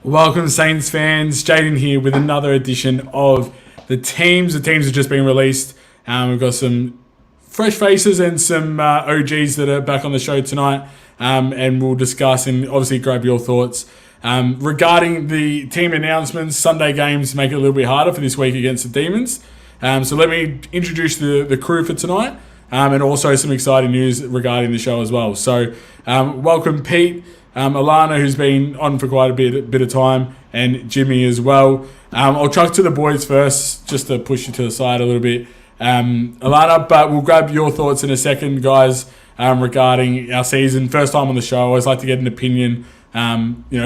Welcome, Saints fans. Jaden here with another edition of the teams. The teams have just been released. We've got some fresh faces and some OGs that are back on the show tonight, and we'll discuss and obviously grab your thoughts regarding the team announcements. Sunday games make it a little bit harder for this week against the Demons. So let me introduce the crew for tonight, and also some exciting news regarding the show as well. So welcome, Pete. Alana, who's been on for quite a bit of time, and Jimmy as well. I'll chuck to the boys first, just to push you to the side a little bit, Alana, but we'll grab your thoughts in a second, guys, regarding our season. First time on the show, I always like to get an opinion,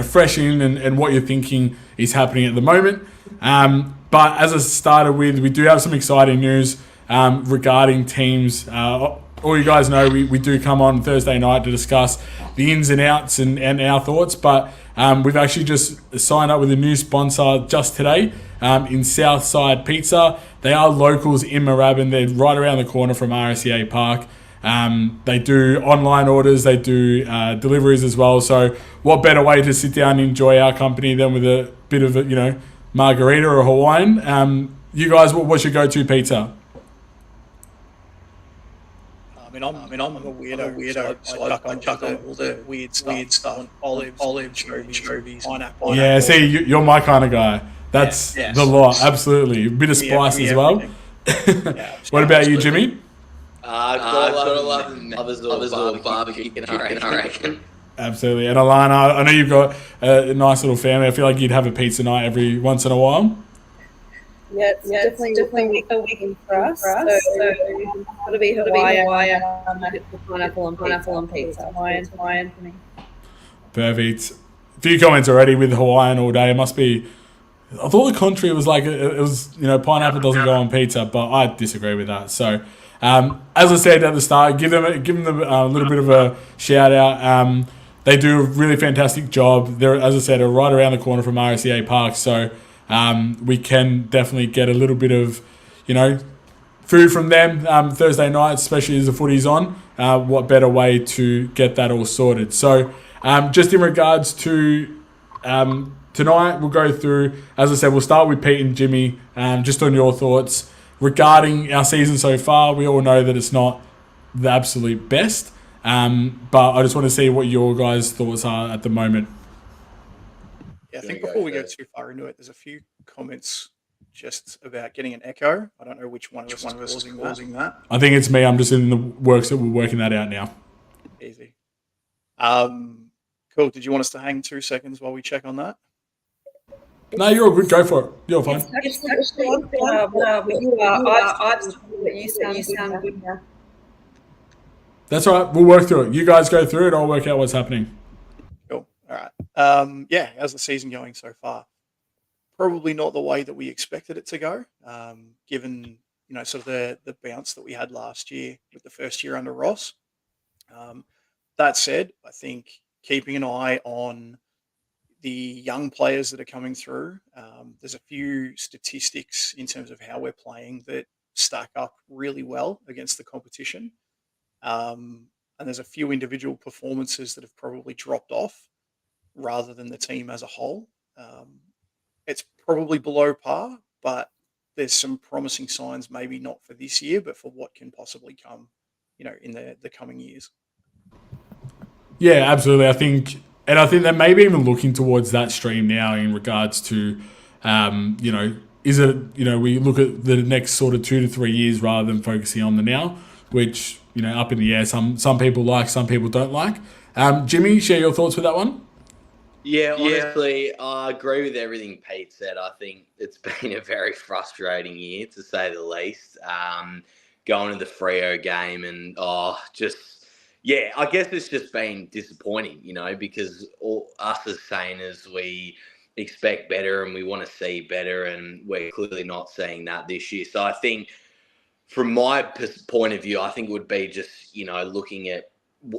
fresh in and what you're thinking is happening at the moment. But as I started with, we do have some exciting news regarding teams. All you guys know, we do come on Thursday night to discuss the ins and outs and our thoughts, but we've actually just signed up with a new sponsor just today in Southside Pizza. They are locals in Moorabbin. They're right around the corner from RSEA Park. They do online orders. They do deliveries as well. So what better way to sit down and enjoy our company than with a bit of a, margarita or Hawaiian. You guys, what's your go-to pizza? I'm a weirdo. So I chuck on all the weird stuff. Olives, anchovies, pineapple. Yeah, see, you're my kind of guy. That's the lot, absolutely. A bit of spice as well. What about you, Jimmy? I've got a lot of little barbecue chicken, I reckon. Absolutely. And Alana, I know you've got a nice little family. I feel like you'd have a pizza night every once in a while. Yeah, it's definitely a weekend for us. So it's got to be Hawaii, pineapple and pizza. Hawaiian for me. Perfect. A few comments already with Hawaiian all day. It must be. I thought the contrary was like it was. Pineapple doesn't go on pizza, but I disagree with that. So, as I said at the start, give them a little bit of a shout out. They do a really fantastic job. They're, as I said, are right around the corner from RSEA Park. So. We can definitely get a little bit of, food from them Thursday night, especially as the footy's on. What better way to get that all sorted? So, just in regards to tonight, we'll go through, as I said, we'll start with Pete and Jimmy, just on your thoughts regarding our season so far. We all know that it's not the absolute best, but I just want to see what your guys' thoughts are at the moment. Yeah, I think before we go too far into it, there's a few comments just about getting an echo. I don't know which one of us is causing that. I think it's me. I'm just in the works that we're working that out now. Easy. Cool. Did you want us to hang 2 seconds while we check on that? No, you're all good. Go for it. You're fine. You sound good now. That's all right. We'll work through it. You guys go through it. I'll work out what's happening. Cool. All right. How's the season going so far? Probably not the way that we expected it to go, given sort of the bounce that we had last year with the first year under Ross. That said, I think keeping an eye on the young players that are coming through, there's a few statistics in terms of how we're playing that stack up really well against the competition. And there's a few individual performances that have probably dropped off rather than the team as a whole. It's probably below par, but there's some promising signs, maybe not for this year, but for what can possibly come, in the coming years. Yeah, absolutely. I think they're maybe even looking towards that stream now in regards to, is it, we look at the next sort of 2 to 3 years rather than focusing on the now, which, up in the air, some people like, some people don't like. Jimmy, share your thoughts with that one. Yeah, honestly, I agree with everything Pete said. I think it's been a very frustrating year, to say the least. Going to the Freo game and, I guess it's just been disappointing, because us as Sainers, we expect better and we want to see better, and we're clearly not seeing that this year. So I think from my point of view, I think it would be just, looking at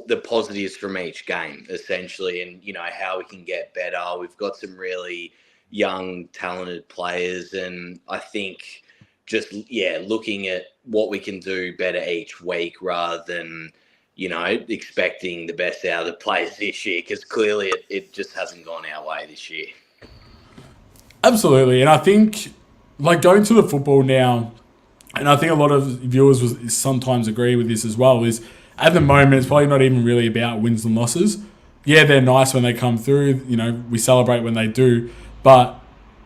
the positives from each game, essentially, and, how we can get better. We've got some really young, talented players, and I think just, looking at what we can do better each week rather than, expecting the best out of the players this year, because clearly it just hasn't gone our way this year. Absolutely. And I think, like, going to the football now, and I think a lot of viewers will sometimes agree with this as well, is at the moment it's probably not even really about wins and losses. Yeah, they're nice when they come through. You know, we celebrate when they do. But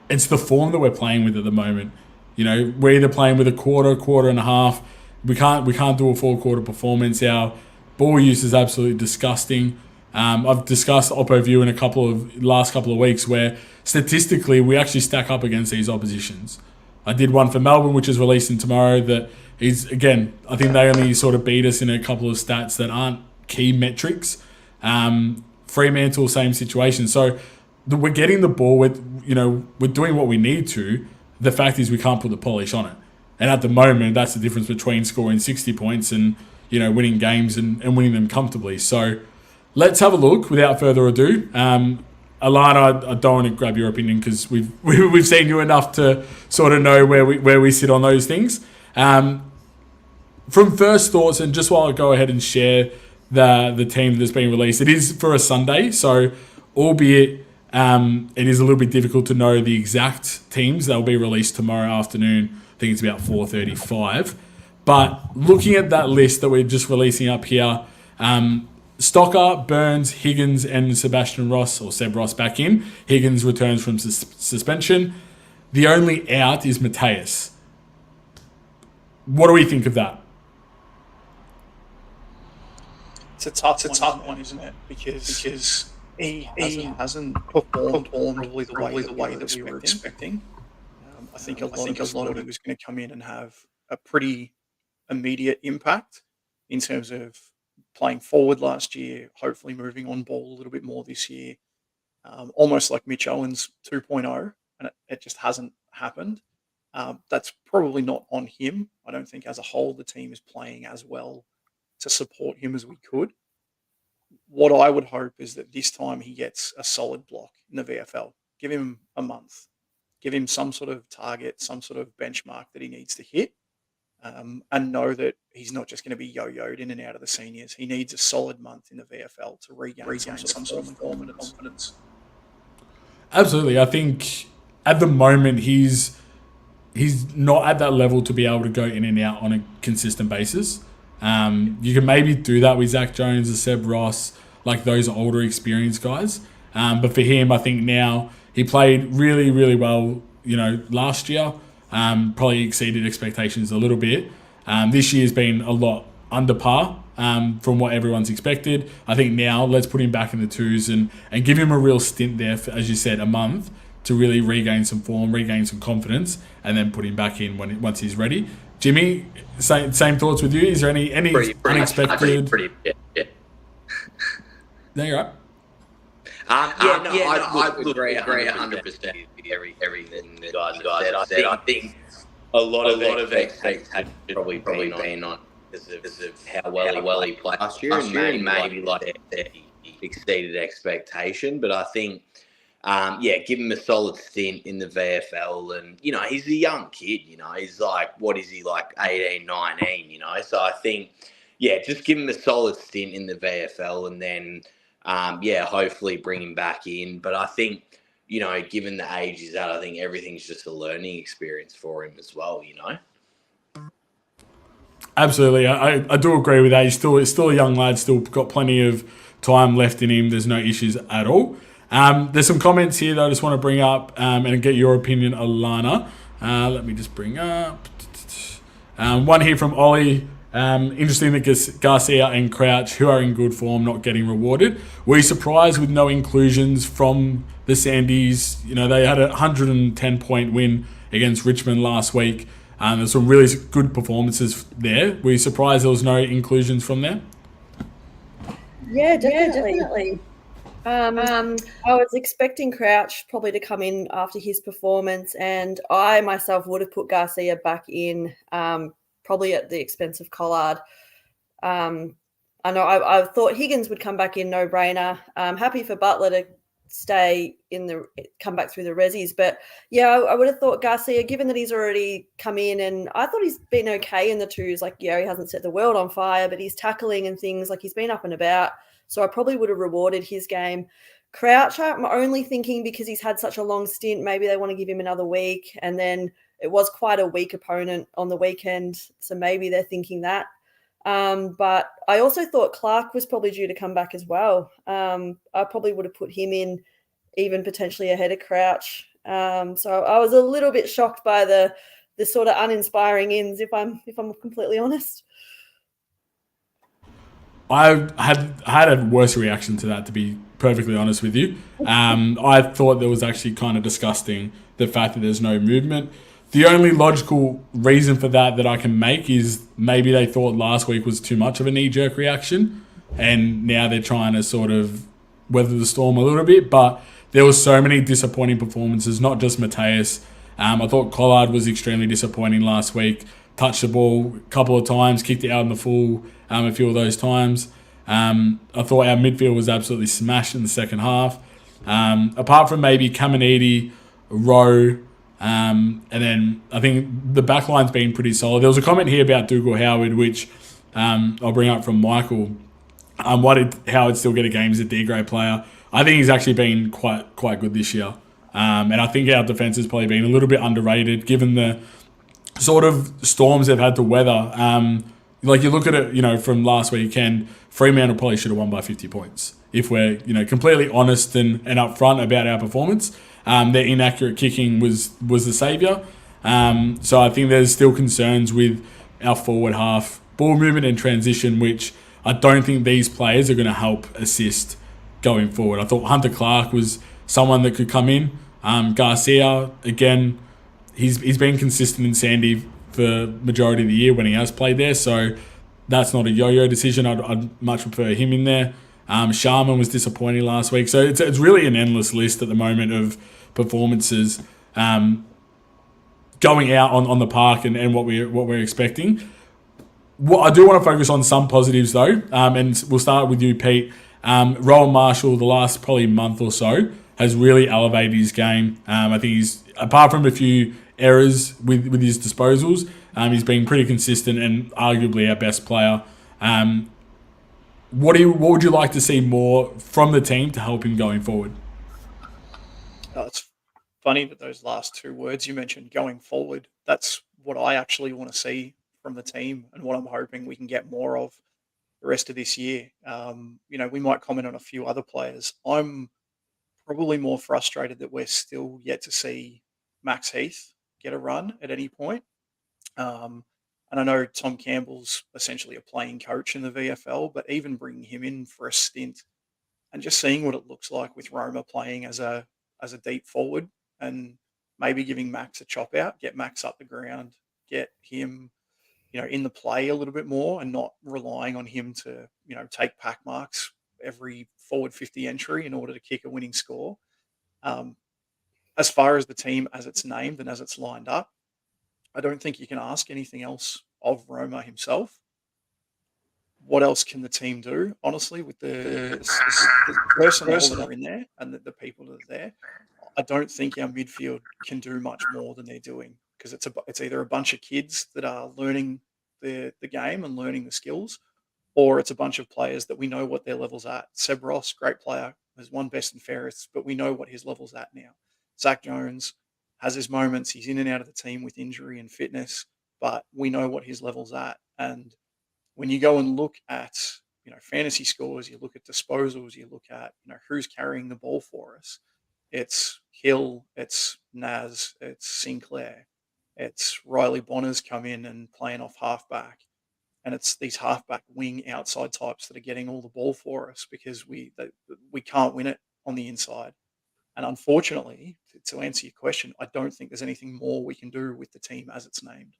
it's the form that we're playing with at the moment. You know, we're either playing with a quarter and a half. We can't do a full quarter performance. Our ball use is absolutely disgusting. I've discussed Oppo View in last couple of weeks where statistically we actually stack up against these oppositions. I did one for Melbourne, which is releasing tomorrow. That is, again, I think they only sort of beat us in a couple of stats that aren't key metrics. Fremantle, same situation. So we're getting the ball. We're doing what we need to. The fact is we can't put the polish on it. And at the moment, that's the difference between scoring 60 points and, winning games and winning them comfortably. So let's have a look without further ado. Alana, I don't want to grab your opinion because we've seen you enough to sort of know where we sit on those things. From first thoughts, and just while I go ahead and share the team that's been released, it is for a Sunday, so albeit it is a little bit difficult to know the exact teams that will be released tomorrow afternoon. I think it's about 4:35. But looking at that list that we're just releasing up here, Stocker, Burns, Higgins, and Sebastian Ross, or Seb Ross, back in. Higgins returns from suspension. The only out is Mateus. What do we think of that? It's a tough one, isn't it? Because he hasn't performed probably the way that we were expecting. I think a lot of it was going to come in and have a pretty immediate impact in terms of playing forward last year, hopefully moving on ball a little bit more this year, almost like Mitch Owens 2.0, and it just hasn't happened. That's probably not on him. I don't think as a whole the team is playing as well to support him as we could. What I would hope is that this time he gets a solid block in the VFL. Give him a month. Give him some sort of target, some sort of benchmark that he needs to hit, and know that he's not just going to be yo-yoed in and out of the seniors. He needs a solid month in the VFL to regain some sort of confidence. Absolutely. I think at the moment he's not at that level to be able to go in and out on a consistent basis. You can maybe do that with Zach Jones or Seb Ross, like those older experienced guys. But for him, I think now he played really, really well, last year. Probably exceeded expectations a little bit. This year's been a lot under par from what everyone's expected. I think now let's put him back in the twos and give him a real stint there for, as you said, a month to really regain some form, regain some confidence, and then put him back in once he's ready. Jimmy, same thoughts with you? Is there any unexpected? Yeah. There you're right. I would agree 100%. Everything the guys have said. I think a lot of expectations probably been on because of how well he played last year, and maybe like exceeded expectation. But I think, give him a solid stint in the VFL, and he's a young kid. He's like, what is he, like 18, 19? So I think, just give him a solid stint in the VFL, and then hopefully bring him back in. But I think, given the age he's at, I think everything's just a learning experience for him as well, Absolutely. I do agree with that. He's still a young lad, still got plenty of time left in him. There's no issues at all. There's some comments here that I just want to bring up and get your opinion, Alana. Let me just bring up one here from Ollie. Interesting that Garcia and Crouch, who are in good form, not getting rewarded. Were you surprised with no inclusions from the Sandies? They had a 110-point win against Richmond last week. There's some really good performances there. Were you surprised there was no inclusions from there? Yeah, definitely. I was expecting Crouch probably to come in after his performance, and I myself would have put Garcia back in, probably at the expense of Collard. I know I thought Higgins would come back in, no brainer. I'm happy for Butler to come back through the resis, but I would have thought Garcia, given that he's already come in, and I thought he's been okay in the twos. Like, he hasn't set the world on fire, but he's tackling and things, like he's been up and about. So I probably would have rewarded his game. Crouch, I'm only thinking because he's had such a long stint, maybe they want to give him another week. And then it was quite a weak opponent on the weekend, so maybe they're thinking that. But I also thought Clark was probably due to come back as well. I probably would have put him in even potentially ahead of Crouch. So I was a little bit shocked by the sort of uninspiring ins, if I'm completely honest. I had a worse reaction to that, to be perfectly honest with you. I thought that was actually kind of disgusting, the fact that there's no movement. The only logical reason for that I can make is maybe they thought last week was too much of a knee-jerk reaction, and now they're trying to sort of weather the storm a little bit. But there was so many disappointing performances, not just Mateus. I thought Collard was extremely disappointing last week. Touched the ball a couple of times, kicked it out in the full a few of those times. I thought our midfield was absolutely smashed in the second half. Apart from maybe Caminiti, Rowe, and then I think the back line's been pretty solid. There was a comment here about Dougal Howard, which I'll bring up from Michael. Why did Howard still get a game as a D-grade player? I think he's actually been quite good this year. And I think our defence has probably been a little bit underrated, given the sort of storms they've had to weather. Like you look at it, from last weekend, Fremantle probably should have won by 50 points. If we're, completely honest and upfront about our performance, their inaccurate kicking was the saviour. So I think there's still concerns with our forward half, ball movement and transition, which I don't think these players are going to help assist going forward. I thought Hunter Clark was someone that could come in. Garcia, again, he's been consistent in Sandy for majority of the year when he has played there, so that's not a yo-yo decision. I'd much prefer him in there. Sharman was disappointing last week, so it's really an endless list at the moment of performances going out on the park and what we're expecting. What I do want to focus on some positives though, and we'll start with you, Pete. Rowan Marshall, the last probably month or so, has really elevated his game. I think he's, apart from a few errors with his disposals, he's been pretty consistent and arguably our best player. What would you like to see more from the team to help him going forward? It's funny that those last two words you mentioned, going forward, that's what I actually want to see from the team and what I'm hoping we can get more of the rest of this year. We might comment on a few other players. I'm probably more frustrated that we're still yet to see Max Heath get a run at any point. And I know Tom Campbell's essentially a playing coach in the VFL, but even bringing him in for a stint and just seeing what it looks like with Roma playing as a deep forward and maybe giving Max a chop out, get Max up the ground, get him, in the play a little bit more and not relying on him to, take pack marks every forward 50 entry in order to kick a winning score. As far as the team as it's named and as it's lined up, I don't think you can ask anything else of Roma himself. What else can the team do, honestly, with the personnel that are in there and the people that are there? I don't think our midfield can do much more than they're doing because it's either a bunch of kids that are learning the game and learning the skills, or it's a bunch of players that we know what their level's at. Seb Ross, great player, has won best and fairest, but we know what his level's at now. Zach Jones has his moments. He's in and out of the team with injury and fitness, but we know what his level's at. And when you go and look at, fantasy scores, you look at disposals, you look at, who's carrying the ball for us. It's Hill, it's Naz, it's Sinclair, it's Riley Bonner's come in and playing off halfback. And it's these halfback wing outside types that are getting all the ball for us because we can't win it on the inside. And unfortunately, to answer your question, I don't think there's anything more we can do with the team as it's named.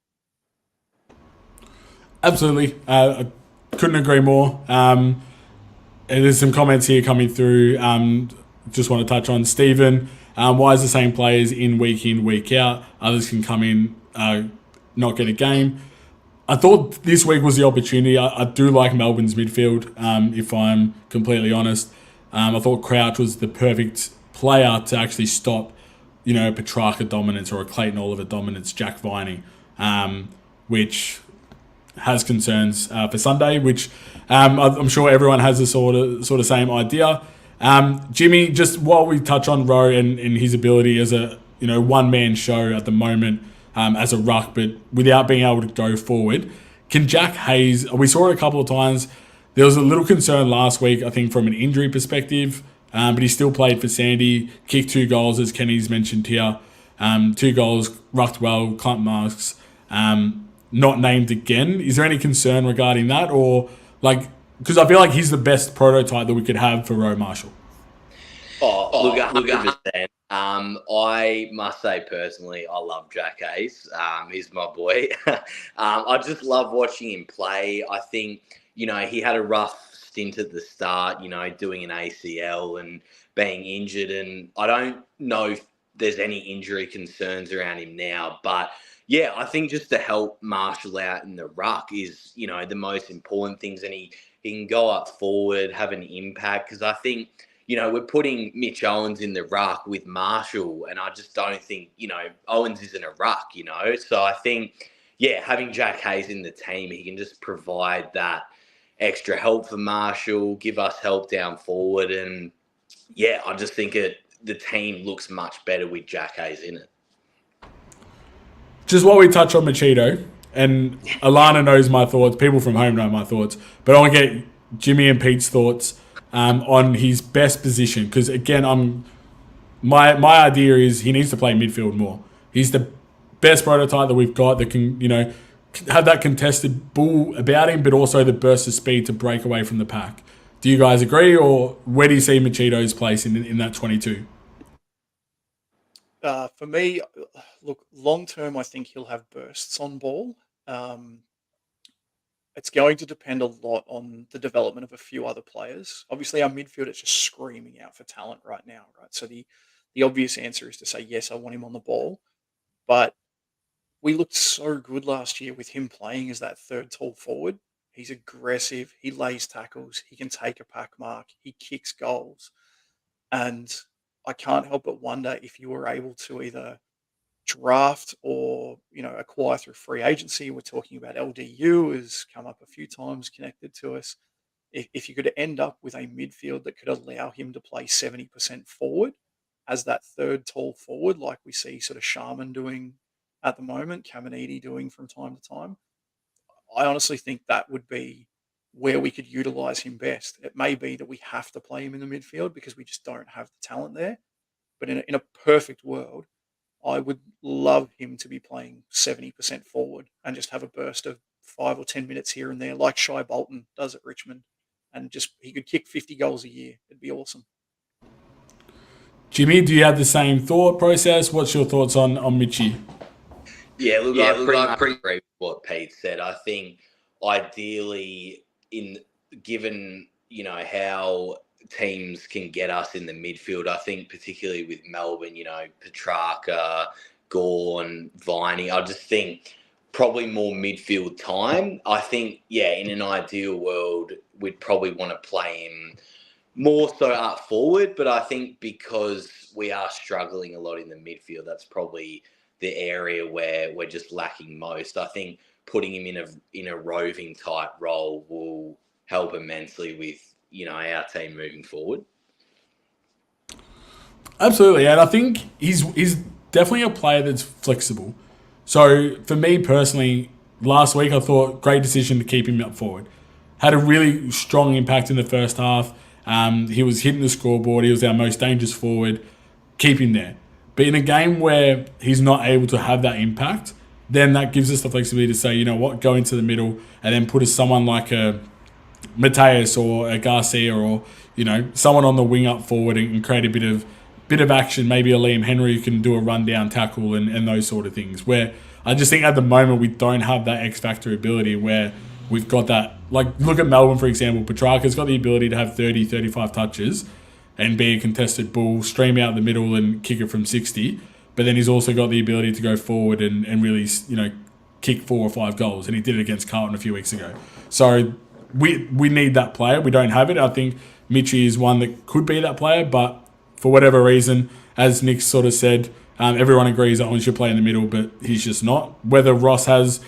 Absolutely. I couldn't agree more. And there's some comments here coming through. Just want to touch on Stephen. Why is the same players in, week out? Others can come in, not get a game. I thought this week was the opportunity. I do like Melbourne's midfield, if I'm completely honest. I thought Crouch was the perfect player to actually stop, Petrarca dominance or a Clayton Oliver dominance, Jack Viney, which has concerns for Sunday, which I'm sure everyone has the sort of same idea. Jimmy, just while we touch on Rowe and his ability as a one-man show at the moment as a ruck, but without being able to go forward, can Jack Hayes, we saw it a couple of times, there was a little concern last week, I think, from an injury perspective, but he still played for Sandy, kicked 2 goals, as Kenny's mentioned here, 2 goals, rucked well, clump marks, not named again. Is there any concern regarding that? Or, because I feel like he's the best prototype that we could have for Rowe Marshall. Look, 100%. I must say personally, I love Jack Hayes. He's my boy. I just love watching him play. I think, he had a rough stint at the start, doing an ACL and being injured. And I don't know if there's any injury concerns around him now. But, yeah, I think just to help Marshall out in the ruck is, the most important things. And he can go up forward, have an impact. Because I think, we're putting Mitch Owens in the ruck with Marshall, and I just don't think, Owens isn't a ruck, So I think, having Jack Hayes in the team, he can just provide that extra help for Marshall, give us help down forward. And, I just think the team looks much better with Jack Hayes in it. Just while we touch on Machito, and Alana knows my thoughts, people from home know my thoughts, but I want to get Jimmy and Pete's thoughts on his best position, because again, my idea is he needs to play midfield more. He's the best prototype that we've got that can have that contested ball about him, but also the burst of speed to break away from the pack. Do you guys agree, or where do you see Machito's place in that 22? For me, look, long term, I think he'll have bursts on ball. It's going to depend a lot on the development of a few other players. Obviously, our midfield is just screaming out for talent right now, right? So the obvious answer is to say, yes, I want him on the ball. But we looked so good last year with him playing as that third tall forward. He's aggressive. He lays tackles. He can take a pack mark. He kicks goals. And I can't help but wonder if you were able to either draft or acquire through free agency. We're talking about LDU has come up a few times, connected to us. If you could end up with a midfield that could allow him to play 70% forward as that third tall forward, like we see sort of Sharman doing at the moment, Caminiti doing from time to time, I honestly think that would be where we could utilize him best. It may be that we have to play him in the midfield because we just don't have the talent there. But in a perfect world, I would love him to be playing 70% forward and just have a burst of 5 or 10 minutes here and there, like Shai Bolton does at Richmond. And just he could kick 50 goals a year. It'd be awesome. Jimmy, do you have the same thought process? What's your thoughts on Mitchie? I pretty much agree with what Pete said. I think ideally, given how teams can get us in the midfield, I think particularly with Melbourne, Petrarca, Gawn, Viney, I just think probably more midfield time. I think, in an ideal world, we'd probably want to play him more so up forward, but I think because we are struggling a lot in the midfield, that's probably the area where we're just lacking most. I think putting him in a roving type role will help immensely with our team moving forward. Absolutely, and I think he's definitely a player that's flexible. So for me personally, last week I thought great decision to keep him up forward. Had a really strong impact in the first half. He was hitting the scoreboard. He was our most dangerous forward. Keep him there. But in a game where he's not able to have that impact, then that gives us the flexibility to say, you know what, go into the middle and then put someone like a Mateus or a Garcia or someone on the wing up forward and create a bit of action. Maybe a Liam Henry who can do a rundown tackle and those sort of things. Where I just think at the moment we don't have that X factor ability where we've got that. Like look at Melbourne for example. Petrarca's got the ability to have 30, 35 touches and be a contested ball, stream out the middle and kick it from 60. But then he's also got the ability to go forward and really kick 4 or 5 goals, and he did it against Carlton a few weeks ago. So we need that player. We don't have it. I think Mitchie is one that could be that player, but for whatever reason, as Nick sort of said, everyone agrees that Owens should play in the middle, but he's just not. Whether Ross has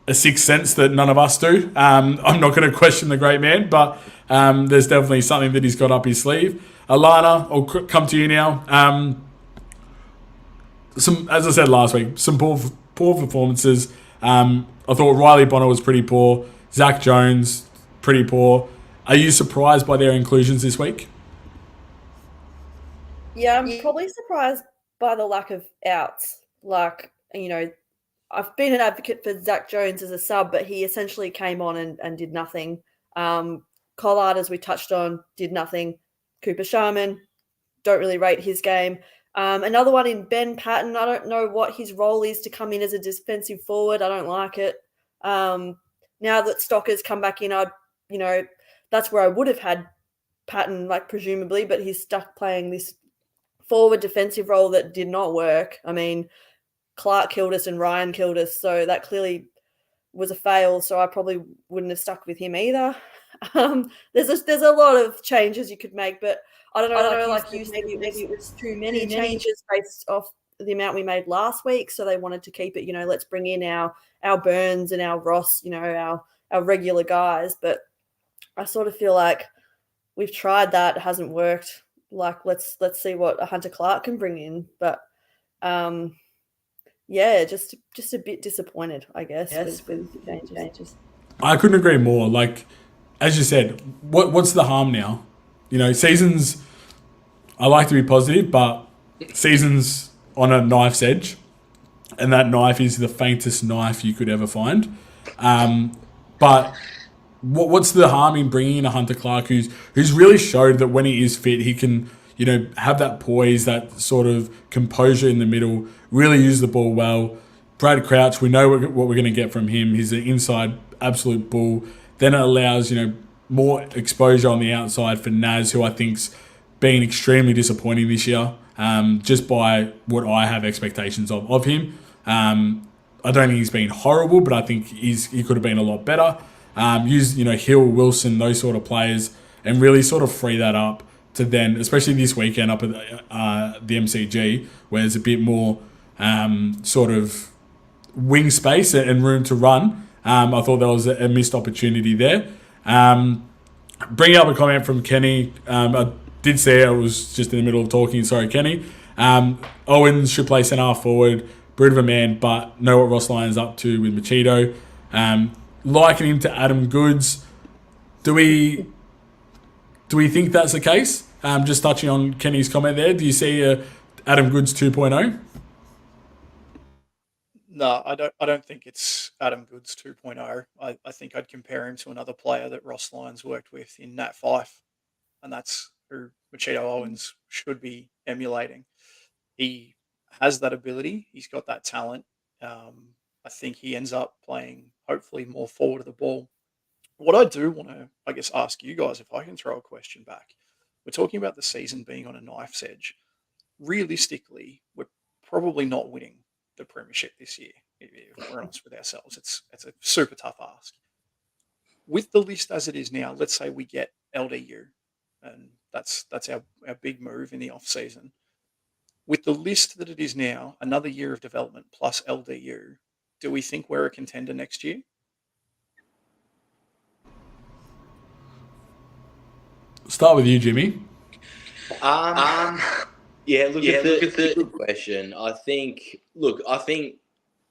a sixth sense that none of us do. I'm not going to question the great man, but there's definitely something that he's got up his sleeve. Alana, I'll come to you now. As I said last week, some poor performances. I thought Riley Bonner was pretty poor. Zach Jones, pretty poor. Are you surprised by their inclusions this week? Yeah, I'm probably surprised by the lack of outs. Like, you know, I've been an advocate for Zach Jones as a sub, but he essentially came on and did nothing. Collard, as we touched on, did nothing. Cooper Sharman, don't really rate his game. Another one in Ben Patton. I don't know what his role is to come in as a defensive forward. I don't like it. Now that Stocker's come back in, that's where I would have had Patton, like presumably, but he's stuck playing this forward defensive role that did not work. I mean, Clark killed us and Ryan killed us, so that clearly was a fail. So I probably wouldn't have stuck with him either. There's a lot of changes you could make, but I don't know. Like you said, maybe it was too many changes based off the amount we made last week. So they wanted to keep it. Let's bring in our Burns and our Ross. Our regular guys. But I sort of feel like we've tried that. It hasn't worked. Like let's see what a Hunter Clark can bring in. But yeah, just a bit disappointed, I guess, with the changes. I couldn't agree more. Like, as you said, what's the harm now? Seasons, I like to be positive, but seasons on a knife's edge, and that knife is the faintest knife you could ever find. But what's the harm in bringing in a Hunter Clark who's really showed that when he is fit, he can have that poise, that sort of composure in the middle, really use the ball well. Brad Crouch, we know what we're going to get from him. He's an inside absolute bull. Then it allows more exposure on the outside for Naz, who I think's been extremely disappointing this year, just by what I have expectations of him. I don't think he's been horrible, but I think he could have been a lot better. Use Hill, Wilson, those sort of players, and really sort of free that up to then, especially this weekend up at the MCG, where there's a bit more sort of wing space and room to run. I thought there was a missed opportunity there. Bring up a comment from Kenny. I did say I was just in the middle of talking. Sorry, Kenny. Owens should play centre forward. Brute of a man, but know what Ross Lyon's up to with Machito. Liking him to Adam Goods. Do we think that's the case? Just touching on Kenny's comment there. Do you see Adam Goods 2.0? No, I don't think it's Adam Goods 2.0. I think I'd compare him to another player that Ross Lyons worked with in Nat Fife, and that's who Machito Owens should be emulating. He has that ability. He's got that talent. I think he ends up playing hopefully more forward of the ball. What I do want to, I guess, ask you guys, if I can throw a question back. We're talking about the season being on a knife's edge. Realistically, we're probably not winning the premiership this year, if we're honest with ourselves. It's a super tough ask. With the list as it is now, let's say we get LDU, and that's our big move in the off season. With the list that it is now, another year of development plus LDU, do we think we're a contender next year? Start with you, Jimmy. Yeah, it's a good question. I think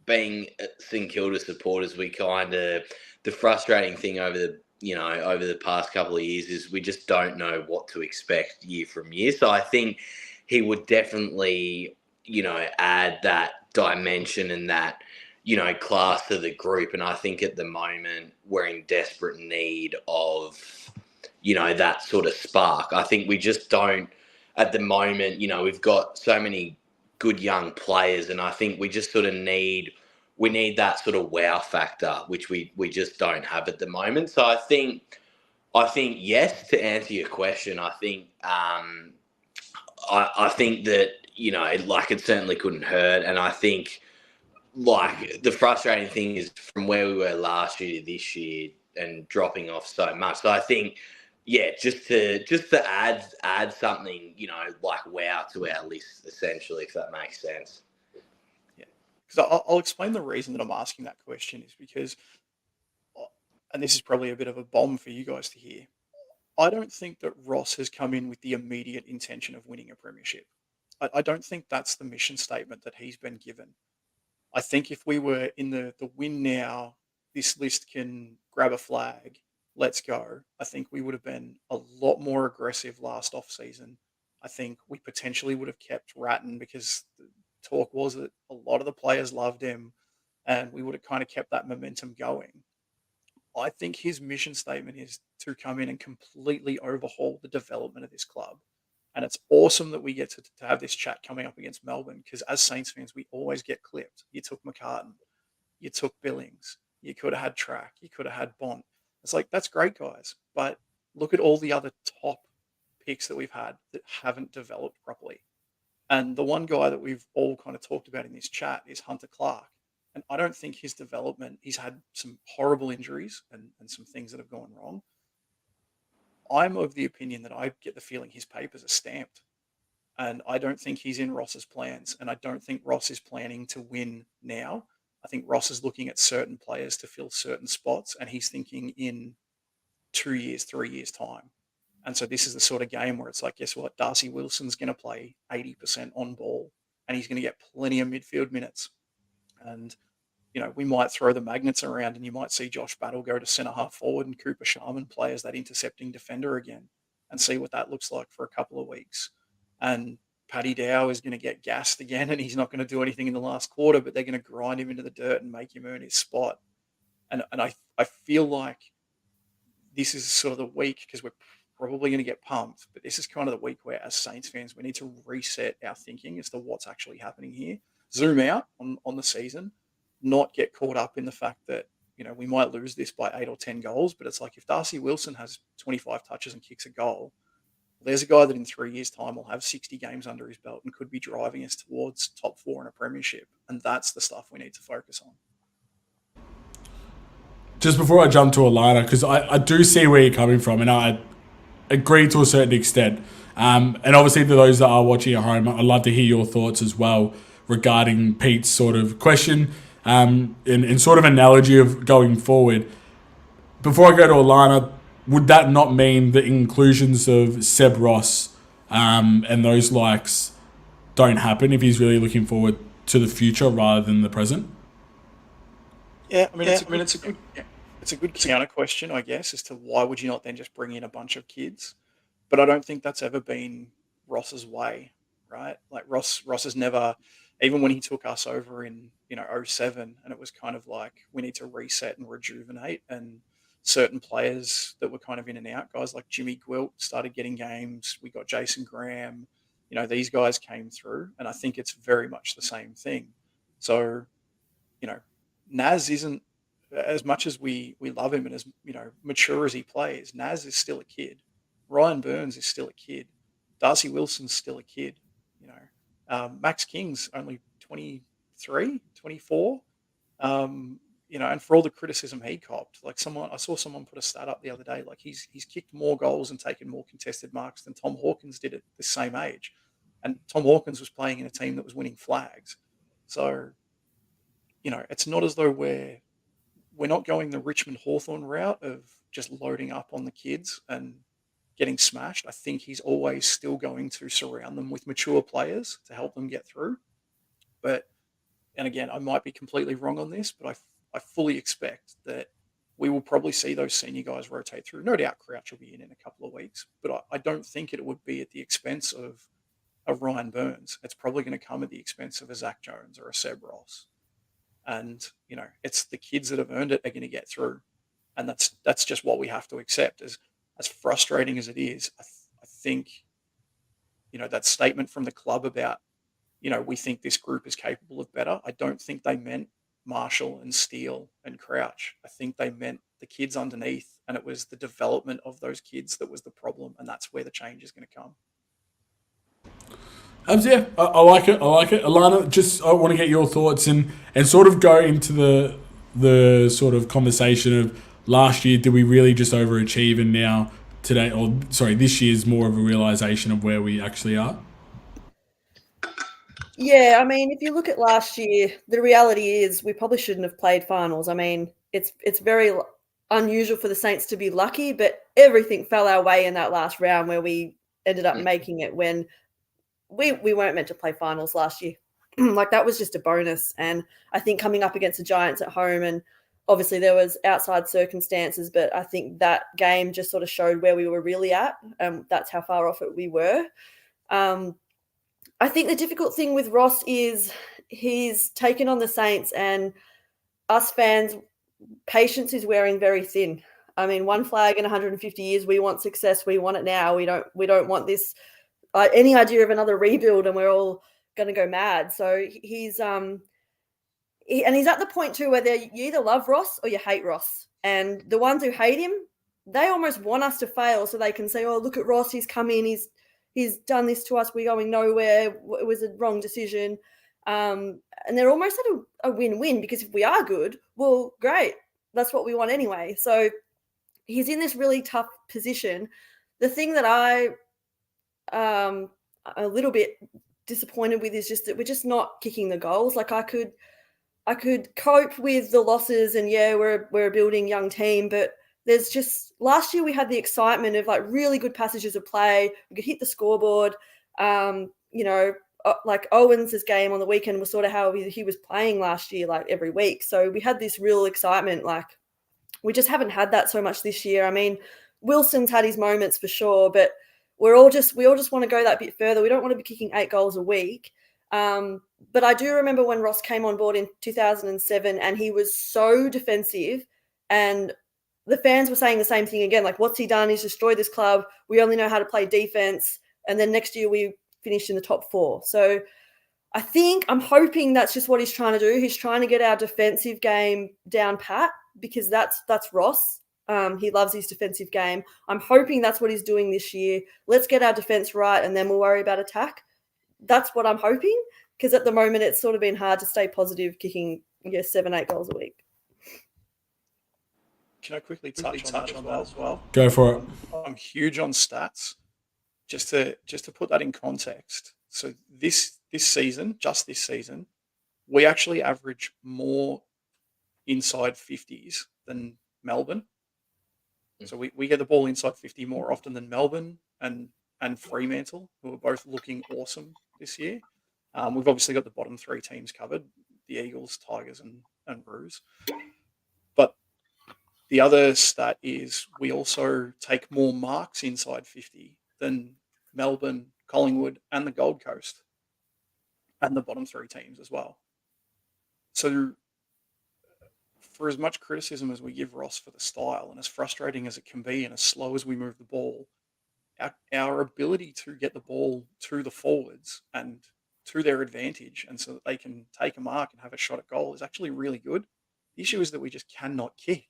being St Kilda supporters, we the frustrating thing over the past couple of years is we just don't know what to expect year from year. So I think he would definitely, add that dimension and that, class to the group. And I think at the moment we're in desperate need of, that sort of spark. I think we just don't, at the moment, we've got so many good young players, and I think we just sort of need that sort of wow factor, which we just don't have at the moment. So I think yes, to answer your question, I think I think that it certainly couldn't hurt, and I think the frustrating thing is from where we were last year to this year and dropping off so much. So I think, yeah, just to add something, wow to our list, essentially, if that makes sense. Yeah, because I'll explain the reason that I'm asking that question is because, and this is probably a bit of a bomb for you guys to hear, I don't think that Ross has come in with the immediate intention of winning a premiership. I don't think that's the mission statement that he's been given. I think if we were in the win now, this list can grab a flag, let's go. I think we would have been a lot more aggressive last off season. I think we potentially would have kept Ratton because the talk was that a lot of the players loved him and we would have kind of kept that momentum going. I think his mission statement is to come in and completely overhaul the development of this club. And it's awesome that we get to have this chat coming up against Melbourne because as Saints fans, we always get clipped. You took McCartan, you took Billings, you could have had Track, you could have had Bont. It's like, that's great, guys. But look at all the other top picks that we've had that haven't developed properly. And the one guy that we've all kind of talked about in this chat is Hunter Clark. And I don't think his development, he's had some horrible injuries and some things that have gone wrong. I'm of the opinion that I get the feeling his papers are stamped. And I don't think he's in Ross's plans. And I don't think Ross is planning to win now. I think Ross is looking at certain players to fill certain spots. And he's thinking in 2 years, 3 years' time. And so this is the sort of game where it's like, guess what? Darcy Wilson's going to play 80% on ball. And he's going to get plenty of midfield minutes. And we might throw the magnets around and you might see Josh Battle go to centre half forward and Cooper Sharman play as that intercepting defender again and see what that looks like for a couple of weeks. And Paddy Dow is going to get gassed again and he's not going to do anything in the last quarter, but they're going to grind him into the dirt and make him earn his spot. And I feel like this is sort of the week because we're probably going to get pumped, but this is kind of the week where as Saints fans, we need to reset our thinking as to what's actually happening here. Zoom out on the season, not get caught up in the fact that, we might lose this by 8 or 10 goals, but it's like if Darcy Wilson has 25 touches and kicks a goal, there's a guy that in 3 years' time will have 60 games under his belt and could be driving us towards top 4 in a premiership. And that's the stuff we need to focus on. Just before I jump to Alana, because I do see where you're coming from, and I agree to a certain extent. And obviously, for those that are watching at home, I'd love to hear your thoughts as well regarding Pete's sort of question and sort of analogy of going forward. Before I go to Alana, would that not mean the inclusions of Seb Ross and those likes don't happen if he's really looking forward to the future rather than the present? Yeah, it's a good counter question, I guess, as to why would you not then just bring in a bunch of kids? But I don't think that's ever been Ross's way, right? Like Ross has never, even when he took us over in 07, and it was kind of like we need to reset and rejuvenate, and certain players that were kind of in and out, guys like Jimmy Gwilt started getting games. We got Jason Graham, these guys came through, and I think it's very much the same thing. So, Naz isn't, as much as we love him and as mature as he plays, Naz is still a kid. Ryan Burns is still a kid. Darcy Wilson's still a kid. Max King's only 23, 24. And for all the criticism he copped, like I saw someone put a stat up the other day, like he's kicked more goals and taken more contested marks than Tom Hawkins did at the same age. And Tom Hawkins was playing in a team that was winning flags. So, it's not as though we're not going the Richmond Hawthorn route of just loading up on the kids and getting smashed. I think he's always still going to surround them with mature players to help them get through. And again, I might be completely wrong on this, but I fully expect that we will probably see those senior guys rotate through. No doubt Crouch will be in a couple of weeks, but I don't think it would be at the expense of Ryan Burns. It's probably going to come at the expense of a Zach Jones or a Seb Ross. And, it's the kids that have earned it are going to get through. And that's just what we have to accept. As frustrating as it is, I think, that statement from the club about, we think this group is capable of better. I don't think they meant Marshall and Steele and Crouch. I think they meant the kids underneath, and it was the development of those kids that was the problem. And that's where the change is going to come. Yeah, I like it. Alana, I want to get your thoughts and sort of go into the sort of conversation of last year. Did we really just overachieve, and now this year's more of a realization of where we actually are? Yeah, I mean, if you look at last year, the reality is we probably shouldn't have played finals. I mean, it's very unusual for the Saints to be lucky, but everything fell our way in that last round where we ended up making it when we weren't meant to play finals last year. Like that was just a bonus. And I think coming up against the Giants at home, and obviously there was outside circumstances, but I think that game just sort of showed where we were really at. That's how far off it we were. I think the difficult thing with Ross is he's taken on the Saints, and us fans, patience is wearing very thin. I mean, one flag in 150 years. We want success. We want it now. We don't want this any idea of another rebuild, and we're all going to go mad. So he's and he's at the point too where you either love Ross or you hate Ross. And the ones who hate him, they almost want us to fail so they can say, "Oh, look at Ross. He's come in. He's done this to us. We're going nowhere. It was a wrong decision." And they're almost at a win-win, because if we are good, well, great. That's what we want anyway. So he's in this really tough position. The thing that I'm a little bit disappointed with is just that we're just not kicking the goals. Like I could cope with the losses, and yeah, we're a building young team, but there's just last year we had the excitement of like really good passages of play. We could hit the scoreboard. Like Owens' game on the weekend was sort of how he was playing last year, like every week. So we had this real excitement. Like we just haven't had that so much this year. I mean, Wilson's had his moments for sure, but we all just want to go that bit further. We don't want to be kicking 8 goals a week. But I do remember when Ross came on board in 2007, and he was so defensive, and the fans were saying the same thing again. Like, what's he done? He's destroyed this club. We only know how to play defense. And then next year we finished in the top 4. So I'm hoping that's just what he's trying to do. He's trying to get our defensive game down pat, because that's Ross. He loves his defensive game. I'm hoping that's what he's doing this year. Let's get our defense right, and then we'll worry about attack. That's what I'm hoping, because at the moment it's sort of been hard to stay positive kicking 7-8 goals a week. Can I quickly touch on that as well? Go for it. I'm huge on stats. Just to put that in context. So this season, we actually average more inside 50s than Melbourne. So we get the ball inside 50 more often than Melbourne and Fremantle, who are both looking awesome this year. We've obviously got the bottom 3 teams covered, the Eagles, Tigers, and Roos. But the other stat is we also take more marks inside 50 than Melbourne, Collingwood, and the Gold Coast, and the bottom 3 teams as well. So for as much criticism as we give Ross for the style, and as frustrating as it can be, and as slow as we move the ball, our ability to get the ball to the forwards and to their advantage, and so that they can take a mark and have a shot at goal, is actually really good. The issue is that we just cannot kick.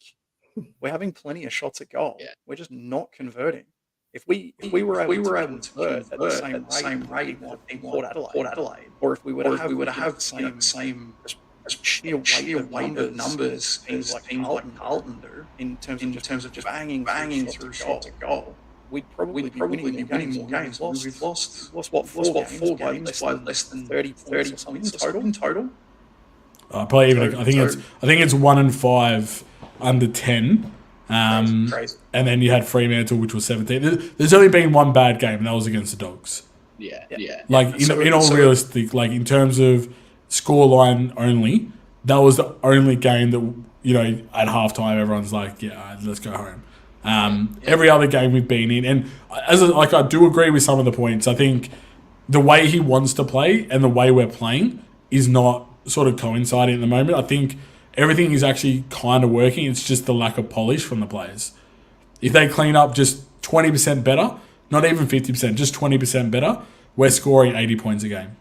We're having plenty of shots at goal. Yeah. We're just not converting. If we were able to convert at the same rate in Port Adelaide, or if we were to have the same sheer weight of numbers things like Carlton do in terms of just banging through shots at goal, we'd probably be winning more games. We've lost what, 4 games by less than 30 or something in total. Probably even. I think it's 1 and 5 under 10. Crazy. And then you had Fremantle, which was 17. There's only been one bad game, and that was against the Dogs. Yeah. Like in all realistic, like in terms of scoreline only, that was the only game that at halftime everyone's like, yeah, all right, let's go home. Every other game we've been in, and I do agree with some of the points. I think the way he wants to play and the way we're playing is not sort of coinciding at the moment. I think everything is actually kind of working. It's just the lack of polish from the players. If they clean up just 20% better, not even 50%, just 20% better, we're scoring 80 points a game.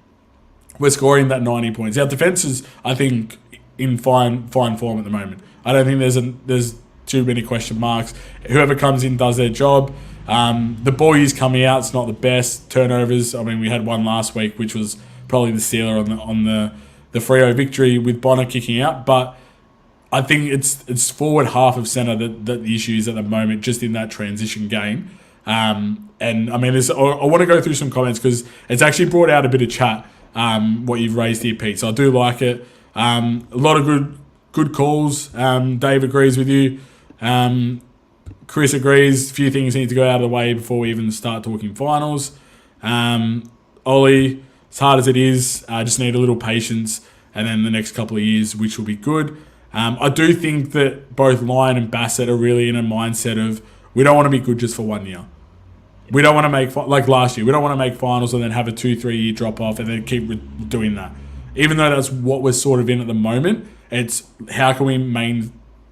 We're scoring that 90 points. Our defense is, I think, in fine form at the moment. I don't think there's too many question marks. Whoever comes in does their job. The boys coming out, it's not the best. Turnovers, I mean, we had one last week, which was probably the sealer on the Freo victory with Bonner kicking out. But I think it's forward half of centre that the issue is at the moment, just in that transition game. And I mean, I want to go through some comments because it's actually brought out a bit of chat. what you've raised here, Pete. So I do like it. A lot of good calls. Dave agrees with you. Chris agrees. A few things need to go out of the way before we even start talking finals. Ollie, as hard as it is, just need a little patience, and then the next couple of years, which will be good. I do think that both Lyon and Bassett are really in a mindset of we don't want to be good just for 1 year. We don't want to make, like last year, we don't want to make finals and then have a 2-3 year drop off and then keep doing that. Even though that's what we're sort of in at the moment, it's how can we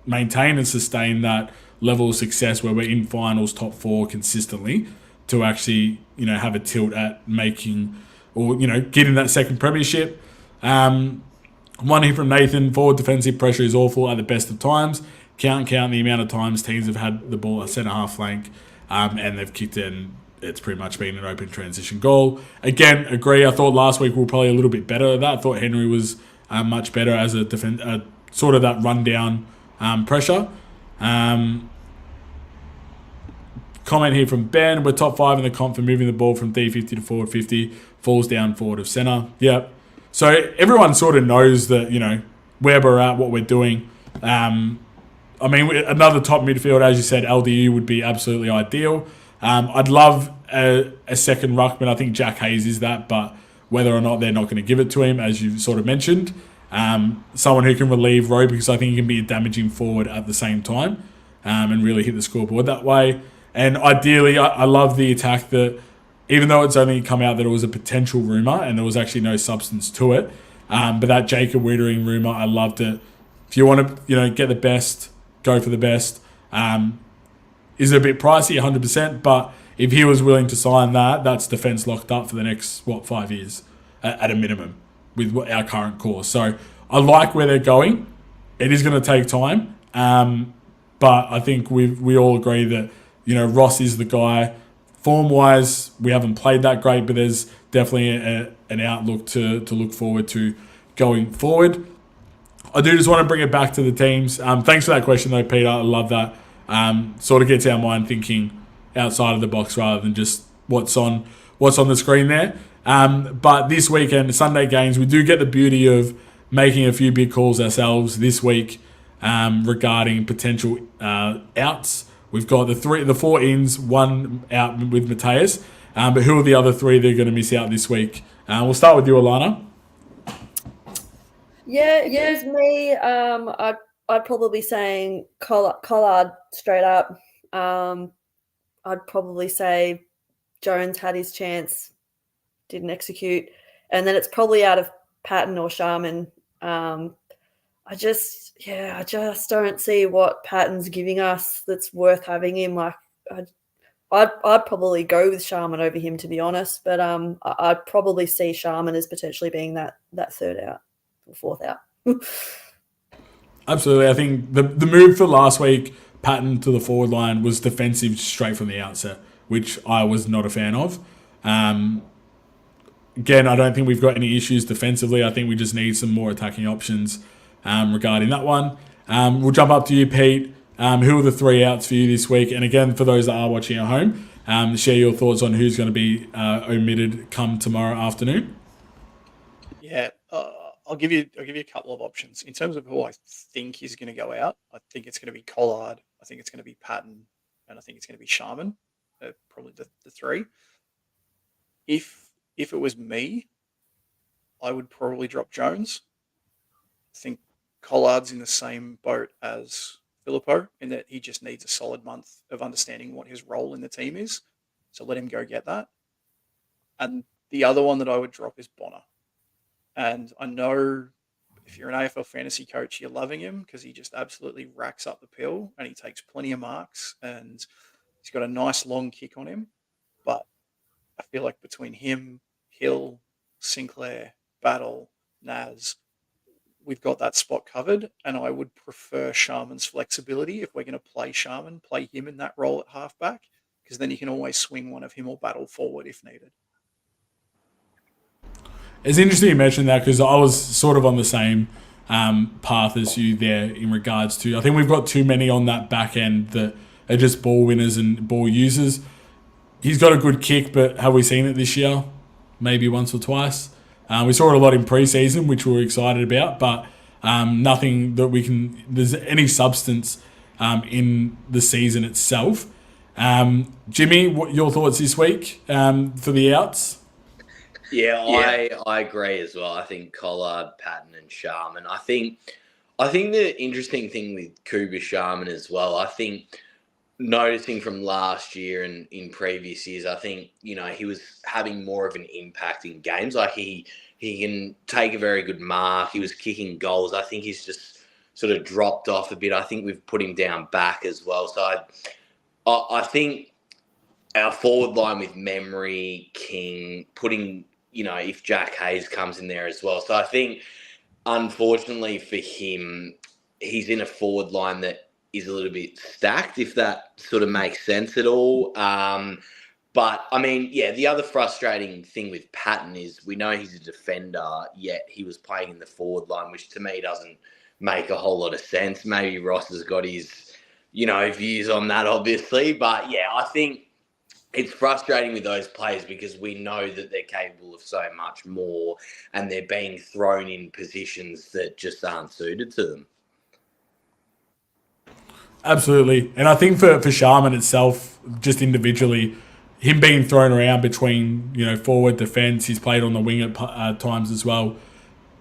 maintain and sustain that level of success where we're in finals, top 4 consistently to actually, have a tilt at making or, getting that second premiership. One here from Nathan, forward defensive pressure is awful at the best of times. Count the amount of times teams have had the ball at centre-half flank and they've kicked it and it's pretty much been an open transition goal. Again, agree. I thought last week we were probably a little bit better at that. I thought Henry was much better as a sort of that rundown pressure. Comment here from Ben. We're top 5 in the comp for moving the ball from D50 to forward 50. Falls down forward of centre. Yep. So everyone sort of knows that, where we're at, what we're doing. Another top midfield, as you said, LDU would be absolutely ideal. I'd love a second ruckman. I think Jack Hayes is that, but whether or not they're not going to give it to him, as you sort of mentioned. Someone who can relieve Rowe, because I think he can be a damaging forward at the same time and really hit the scoreboard that way. And ideally, I love the attack that, even though it's only come out that it was a potential rumour and there was actually no substance to it, but that Jacob Wiedering rumour, I loved it. If you want to, get the best, go for the best. Is it a bit pricey? 100%. But if he was willing to sign that, that's defence locked up for the next, 5 years at a minimum with our current course. So I like where they're going. It is going to take time. But I think we all agree that, Ross is the guy. Form-wise, we haven't played that great, but there's definitely an outlook to look forward to going forward. I do just want to bring it back to the teams. Thanks for that question, though, Peter. I love that. Sort of gets our mind thinking outside of the box rather than just what's on the screen there. But this weekend, Sunday games, we do get the beauty of making a few big calls ourselves this week regarding potential outs. We've got the 4 ins, 1 out with Mateus. But who are the other 3 that are going to miss out this week? We'll start with you, Alana. Yeah, it was me. I'd probably be saying Collard straight up. I'd probably say Jones had his chance, didn't execute. And then it's probably out of Patton or Sharman. I just don't see what Patton's giving us that's worth having him. Like, I'd probably go with Sharman over him, to be honest. But I'd probably see Sharman as potentially being that third out or fourth out. Absolutely. I think the move for last week, Patton to the forward line, was defensive straight from the outset, which I was not a fan of. Again, I don't think we've got any issues defensively. I think we just need some more attacking options regarding that one. We'll jump up to you, Pete. Who are the 3 outs for you this week? And again, for those that are watching at home, share your thoughts on who's going to be omitted come tomorrow afternoon. Yeah, I'll give you a couple of options. In terms of who I think is going to go out, I think it's going to be Collard, I think it's going to be Patton, and I think it's going to be Sharman. Probably the 3. If it was me, I would probably drop Jones. I think Collard's in the same boat as Filippo in that he just needs a solid month of understanding what his role in the team is. So let him go get that. And the other one that I would drop is Bonner. And I know if you're an AFL fantasy coach, you're loving him because he just absolutely racks up the pill and he takes plenty of marks and he's got a nice long kick on him. But I feel like between him, Hill, Sinclair, Battle, Naz, we've got that spot covered, and I would prefer Sharman's flexibility. If we're going to play Sharman, play him in that role at halfback, because then you can always swing one of him or Battle forward if needed. It's interesting you mentioned that because I was sort of on the same path as you there in regards to, I think we've got too many on that back end that are just ball winners and ball users. He's got a good kick, but have we seen it this year? Maybe once or twice. We saw it a lot in pre-season, which we were excited about, but nothing that there's any substance in the season itself. Jimmy, what your thoughts this week for the outs? Yeah, I agree as well. I think Collard, Patton, and Sharman. I think the interesting thing with Kuba Sharman as well, I think noticing from last year and in previous years, I think, he was having more of an impact in games. Like he can take a very good mark. He was kicking goals. I think he's just sort of dropped off a bit. I think we've put him down back as well. So I think our forward line with Memory, King, putting, if Jack Hayes comes in there as well. So I think, unfortunately for him, he's in a forward line that is a little bit stacked, if that sort of makes sense at all. But, I mean, yeah, the other frustrating thing with Patton is we know he's a defender, yet he was playing in the forward line, which to me doesn't make a whole lot of sense. Maybe Ross has got his, views on that, obviously. But, yeah, I think it's frustrating with those players because we know that they're capable of so much more and they're being thrown in positions that just aren't suited to them. Absolutely. And I think for Sharman itself, just individually, him being thrown around between, forward, defence, he's played on the wing at times as well,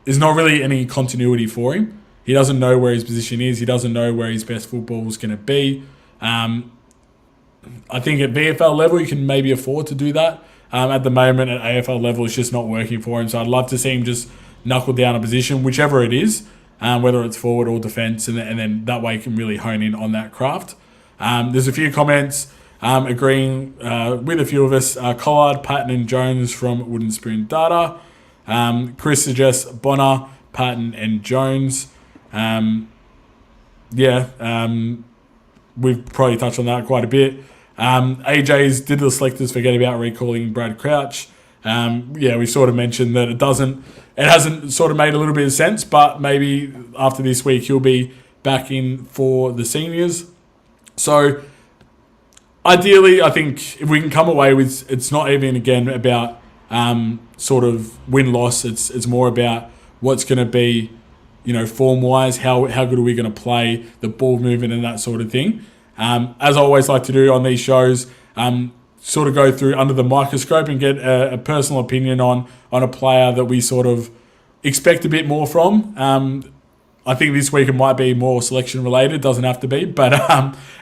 there's not really any continuity for him. He doesn't know where his position is. He doesn't know where his best football is going to be. I think at VFL level, you can maybe afford to do that. At the moment, at AFL level, it's just not working for him. So I'd love to see him just knuckle down a position, whichever it is, whether it's forward or defence, and then that way you can really hone in on that craft. There's a few comments agreeing with a few of us. Collard, Patton and Jones from Wooden Spoon Data. Chris suggests Bonner, Patton and Jones. We've probably touched on that quite a bit. AJ's did the selectors forget about recalling Brad Crouch? We sort of mentioned that it hasn't sort of made a little bit of sense, but maybe after this week he'll be back in for the seniors. So ideally, I think if we can come away with, it's not even again about sort of win-loss, it's more about what's going to be, form-wise, how good are we going to play, the ball movement and that sort of thing. As I always like to do on these shows, sort of go through under the microscope and get a personal opinion on a player that we sort of expect a bit more from. I think this week it might be more selection related, it doesn't have to be, but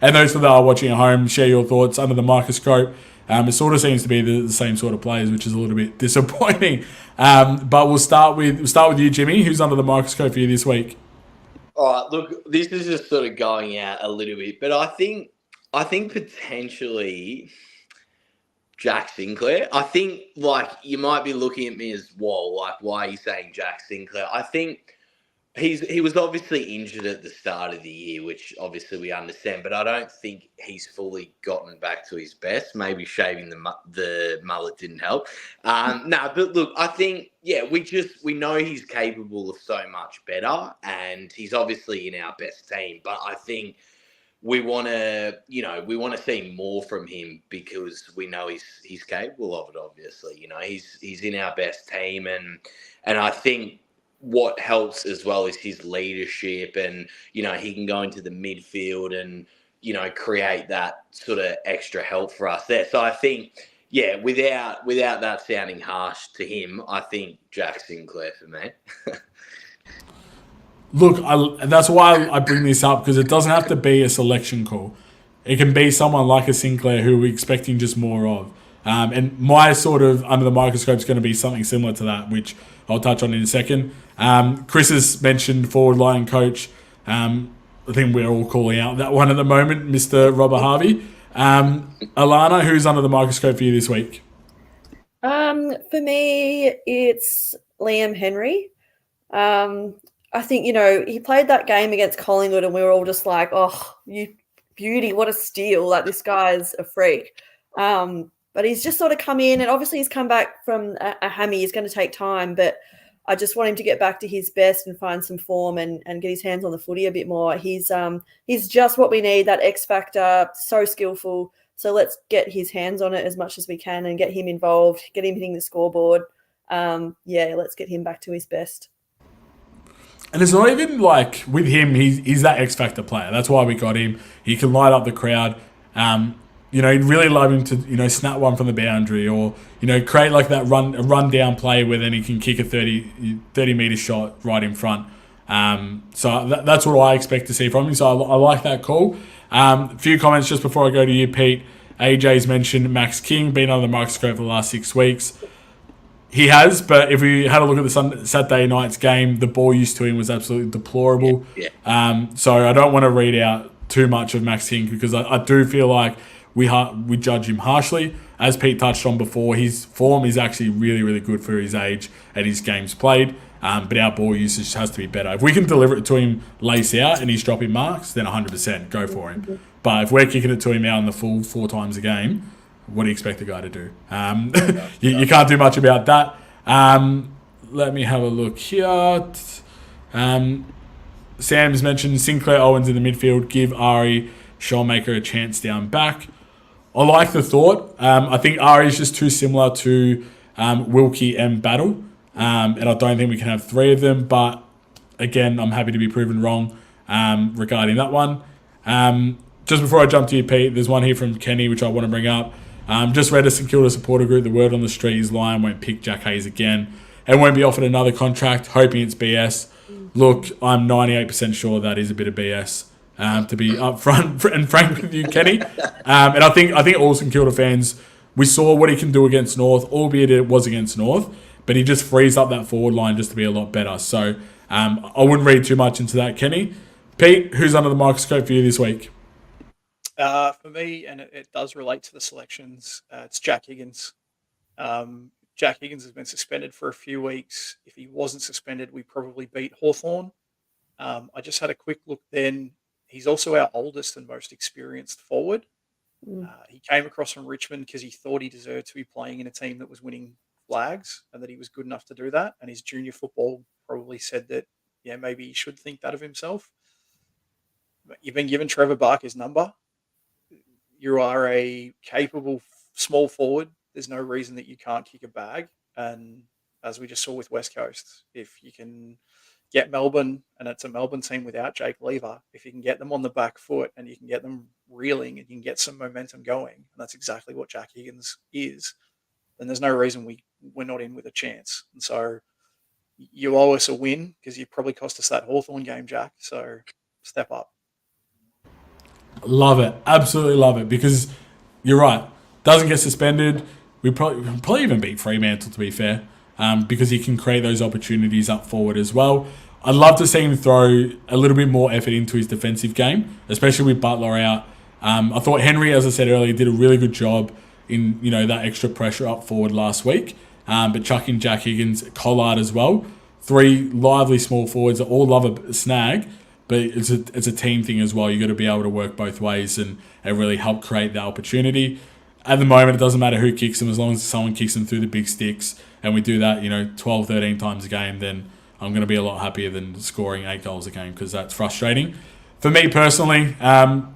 and those that are watching at home, share your thoughts under the microscope. It sort of seems to be the same sort of players, which is a little bit disappointing. But we'll start with you, Jimmy. Who's under the microscope for you this week? All right, look, this is just sort of going out a little bit, but I think potentially Jack Sinclair. I think, you might be looking at me as, why are you saying Jack Sinclair? I think he was obviously injured at the start of the year, which obviously we understand, but I don't think he's fully gotten back to his best. Maybe shaving the mullet didn't help. But look, I think, we know he's capable of so much better, and he's obviously in our best team, but I think we want to see more from him because we know he's capable of it. Obviously, he's in our best team, and I think what helps as well is his leadership, and he can go into the midfield and create that sort of extra help for us there. So I think, without that sounding harsh to him, I think Jack Sinclair for me. Look, that's why I bring this up, because it doesn't have to be a selection call. It can be someone like a Sinclair who we're expecting just more of. And my sort of under the microscope is going to be something similar to that, which I'll touch on in a second. Chris has mentioned forward line coach. I think we're all calling out that one at the moment, Mr. Robert Harvey. Alana, who's under the microscope for you this week? For me, it's Liam Henry. I think, he played that game against Collingwood and we were all just like, oh, you beauty, what a steal. Like, this guy's a freak. But he's just sort of come in, and obviously he's come back from a hammy. He's going to take time, but I just want him to get back to his best and find some form and get his hands on the footy a bit more. He's just what we need, that X factor, so skillful. So let's get his hands on it as much as we can and get him involved, get him hitting the scoreboard. Let's get him back to his best. And it's not even like with him, he's that X Factor player. That's why we got him. He can light up the crowd. You'd really love him to, snap one from the boundary or, create like that run down play where then he can kick a 30 metre shot right in front. So that's what I expect to see from him. So I like that call. A few comments just before I go to you, Pete. AJ's mentioned Max King being under the microscope for the last 6 weeks. He has, but if we had a look at the Saturday night's game, the ball use to him was absolutely deplorable. Yeah. So I don't want to read out too much of Max King because I do feel like we judge him harshly. As Pete touched on before, his form is actually really, really good for his age and his games played. But our ball usage has to be better. If we can deliver it to him lace out and he's dropping marks, then 100% go for him. But if we're kicking it to him out in the full 4 times a game, what do you expect the guy to do? You can't do much about that. Let me have a look here. Sam's mentioned Sinclair Owens in the midfield. Give Ari Shawmaker a chance down back. I like the thought. I think Ari is just too similar to Wilkie and Battle. And I don't think we can have 3 of them. But again, I'm happy to be proven wrong regarding that one. Just before I jump to you, Pete, there's one here from Kenny, which I want to bring up. Just read a St Kilda supporter group. The word on the street is Lion won't pick Jack Hayes again and won't be offered another contract, hoping it's BS. Look, I'm 98% sure that is a bit of BS, to be upfront and frank with you, Kenny. And I think all St Kilda fans, we saw what he can do against North, albeit it was against North, but he just frees up that forward line just to be a lot better. So I wouldn't read too much into that, Kenny. Pete, who's under the microscope for you this week? For me, and it does relate to the selections, it's Jack Higgins. Jack Higgins has been suspended for a few weeks. If he wasn't suspended, we probably beat Hawthorn. I just had a quick look then. He's also our oldest and most experienced forward. He came across from Richmond because he thought he deserved to be playing in a team that was winning flags and that he was good enough to do that. And his junior football probably said that, maybe he should think that of himself. But you've been given Trevor Barker's number. You are a capable small forward. There's no reason that you can't kick a bag. And as we just saw with West Coast, if you can get Melbourne, and it's a Melbourne team without Jake Lever, if you can get them on the back foot and you can get them reeling and you can get some momentum going, and that's exactly what Jack Higgins is, then there's no reason we're not in with a chance. And so you owe us a win because you probably cost us that Hawthorn game, Jack. So step up. Love it. Absolutely love it because you're right. Doesn't get suspended. We probably even beat Fremantle, to be fair, because he can create those opportunities up forward as well. I'd love to see him throw a little bit more effort into his defensive game, especially with Butler out. I thought Henry, as I said earlier, did a really good job in that extra pressure up forward last week. But chucking Jack Higgins, Collard as well. 3 lively small forwards that all love a snag. But it's a team thing as well. You got to be able to work both ways and really help create that opportunity. At the moment, it doesn't matter who kicks them as long as someone kicks them through the big sticks. And we do that, 12, 13 times a game, then I'm going to be a lot happier than scoring 8 goals a game because that's frustrating. For me personally, I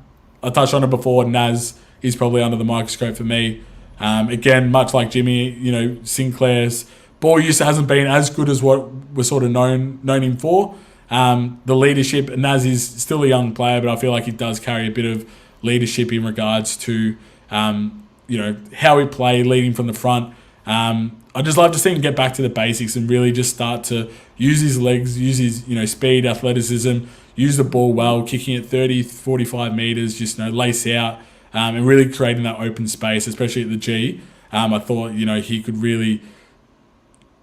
touched on it before, Naz is probably under the microscope for me. Again, much like Jimmy, Sinclair's ball use hasn't been as good as what we're sort of known him for. The leadership, Naz is still a young player, but I feel like he does carry a bit of leadership in regards to, how he played, leading from the front. I just love to see him get back to the basics and really just start to use his legs, use his, speed, athleticism, use the ball well, kicking it 30, 45 metres, just, lace out, and really creating that open space, especially at the G. I thought, he could really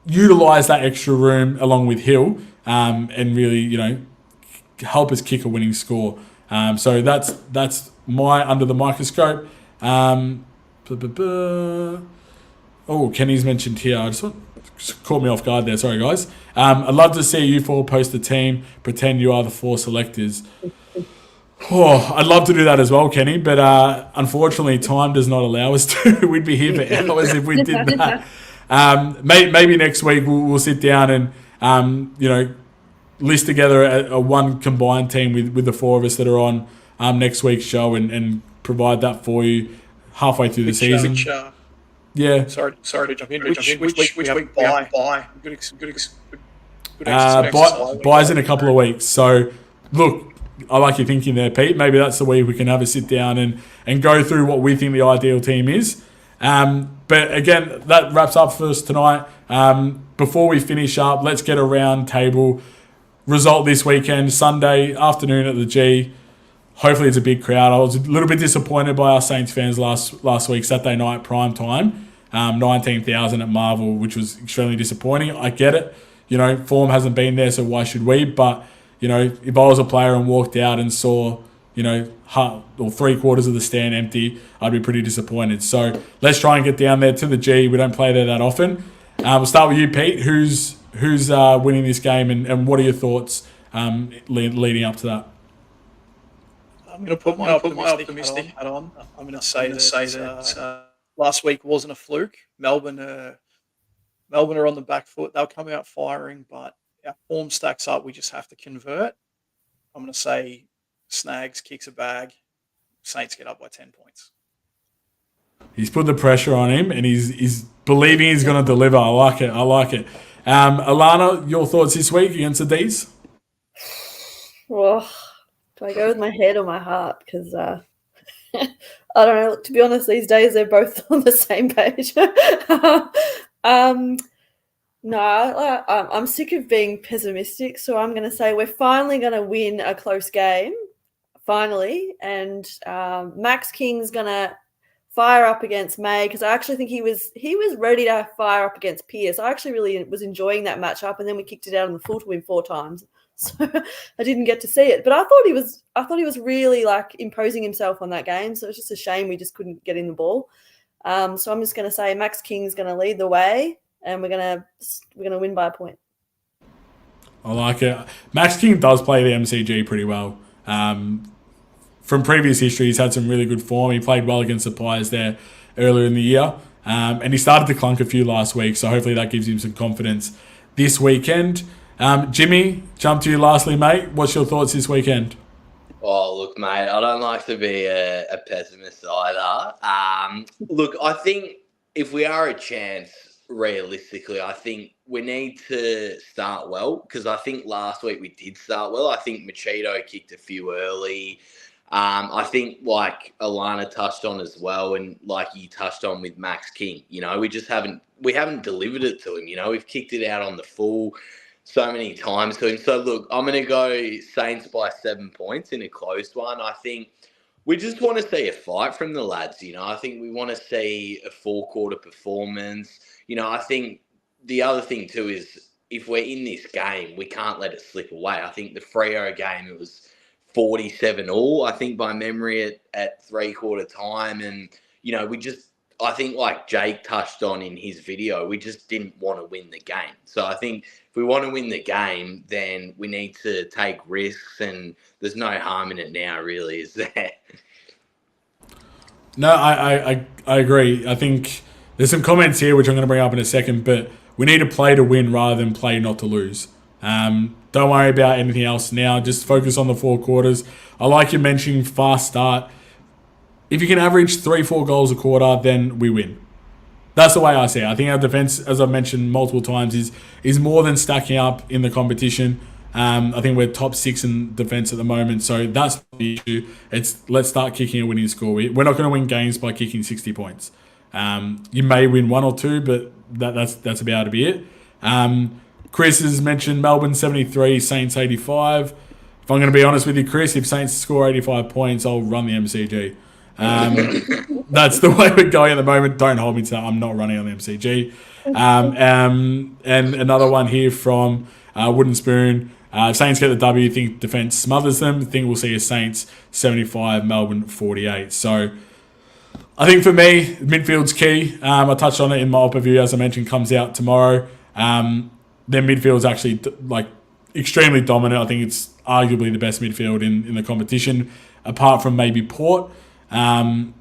utilise that extra room along with Hill, and really, help us kick a winning score. So that's my under the microscope. Kenny's mentioned here. Just caught me off guard there. Sorry, guys. I'd love to see you 4 post a team, pretend you are the 4 selectors. I'd love to do that as well, Kenny, but unfortunately, time does not allow us to. We'd be here for hours if we did that. Maybe next week we'll sit down and list together a one combined team with the 4 of us that are on next week's show and provide that for you halfway through the season. Yeah. Sorry to jump in. Which week we have bye? Good Buys in a couple of weeks. So, look, I like your thinking there, Pete. Maybe that's the week we can have a sit down and go through what we think the ideal team is. But again, that wraps up for us tonight. Before we finish up, let's get a round table result this weekend, Sunday afternoon at the G. Hopefully it's a big crowd. I was a little bit disappointed by our Saints fans last week, Saturday night prime time. 19,000 at Marvel, which was extremely disappointing. I get it. Form hasn't been there, so why should we? But, if I was a player and walked out and saw, half or 3/4 of the stand empty, I'd be pretty disappointed. So let's try and get down there to the G. We don't play there that often. We'll start with you, Pete. Who's winning this game, and what are your thoughts leading up to that? I'm going to put my optimistic hat on. I'm going to say that last week wasn't a fluke. Melbourne are on the back foot. They'll come out firing, but our form stacks up. We just have to convert. I'm going to say Snags kicks a bag. Saints get up by 10 points. He's put the pressure on him, and he's believing he's going to deliver. I like it. Alana, your thoughts this week against the D's? Well, do I go with my head or my heart? Because I don't know. To be honest, these days they're both on the same page. No, I'm sick of being pessimistic, so I'm going to say we're finally going to win a close game, finally, and Max King's going to fire up against May, because I actually think he was ready to fire up against Pearce. I actually really was enjoying that matchup, and then we kicked it out on the full to win 4 times, so I didn't get to see it. But I thought he was really imposing himself on that game. So it's just a shame we just couldn't get in the ball. So I'm just going to say Max King's going to lead the way, and we're going to win by a point. I like it. Max King does play the MCG pretty well. From previous history, he's had some really good form. He played well against the Pies there earlier in the year. And he started to clunk a few last week, so hopefully that gives him some confidence this weekend. Jimmy, jump to you lastly, mate. What's your thoughts this weekend? Oh, look, mate, I don't like to be a pessimist either. Look, I think if we are a chance, realistically, I think we need to start well, because I think last week we did start well. I think Machito kicked a few early. I think, like Alana touched on as well, and like you touched on with Max King, we haven't delivered it to him. We've kicked it out on the full so many times to him. So look, I'm going to go Saints by 7 points in a close one. I think we just want to see a fight from the lads. I think we want to see a 4/4 performance. I think the other thing too is, if we're in this game, we can't let it slip away. I think the Freo game, it was 47-all, I think, by memory at 3/4 time. And, I think, like Jake touched on in his video, we just didn't want to win the game. So I think if we want to win the game, then we need to take risks, and there's no harm in it now, really, is there? No, I agree. I think there's some comments here which I'm going to bring up in a second, but we need to play to win rather than play not to lose. Don't worry about anything else now. Just focus on the 4/4. I like you mentioning fast start. If you can average 3-4 goals a quarter, then we win. That's the way I see it. I think our defence, as I've mentioned multiple times, is more than stacking up in the competition. I think we're top 6 in defence at the moment, so that's the issue. Let's start kicking a winning score. We're not going to win games by kicking 60 points. You may win 1 or 2, but that's about to be it. Chris has mentioned Melbourne 73, Saints 85. If I'm going to be honest with you, Chris, if Saints score 85 points, I'll run the MCG. That's the way we're going at the moment. Don't hold me to that. I'm not running on the MCG. And another one here from Wooden Spoon. Saints get the W. Think defence smothers them. Think we'll see a Saints 75, Melbourne 48. So I think for me, midfield's key. I touched on it in my overview, as I mentioned, comes out tomorrow. Their midfield's actually extremely dominant. I think it's arguably the best midfield in the competition, apart from maybe Port, in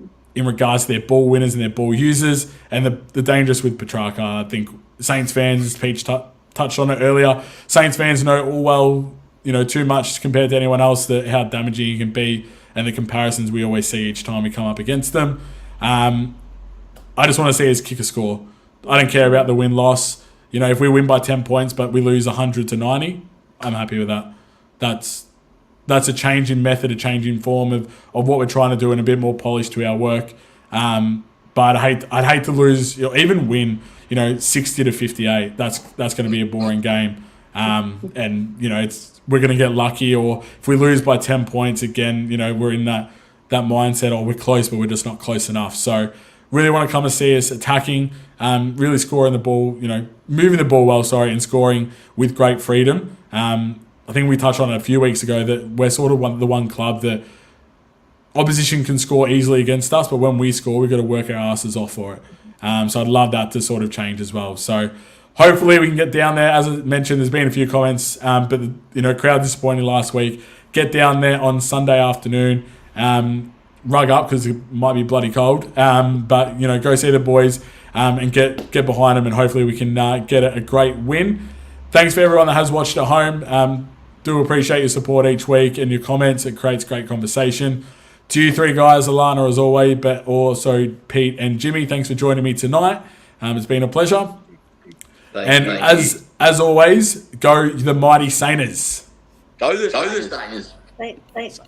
regards to their ball winners and their ball users, and the dangerous with Petrarca. I think Saints fans, Peach touched on it earlier, Saints fans know all well, too much compared to anyone else, how damaging he can be, and the comparisons we always see each time we come up against them. I just want to see us kick a score. I don't care about the win-loss. You know, if we win by 10 points but we lose 100 to 90, I'm happy with that. That's a change in method, a change in form of what we're trying to do, and a bit more polish to our work. But I'd hate to lose, even win, 60 to 58. That's going to be a boring game. And we're going to get lucky, or if we lose by 10 points again, we're in that mindset, we're close, but we're just not close enough. So really want to come and see us attacking, really scoring the ball, moving the ball well, and scoring with great freedom. I think we touched on it a few weeks ago that we're sort of the one club that opposition can score easily against us, but when we score, we've got to work our asses off for it. So I'd love that to sort of change as well. So hopefully we can get down there. As I mentioned, there's been a few comments, but crowd disappointed last week. Get down there on Sunday afternoon. Rug up because it might be bloody cold. But go see the boys and get behind them, and hopefully we can get a great win. Thanks for everyone that has watched at home. Do appreciate your support each week and your comments. It creates great conversation. To you three guys, Alana as always, but also Pete and Jimmy, thanks for joining me tonight. It's been a pleasure. Thank as always, go the mighty Sainers. Go the Sainers. Thanks.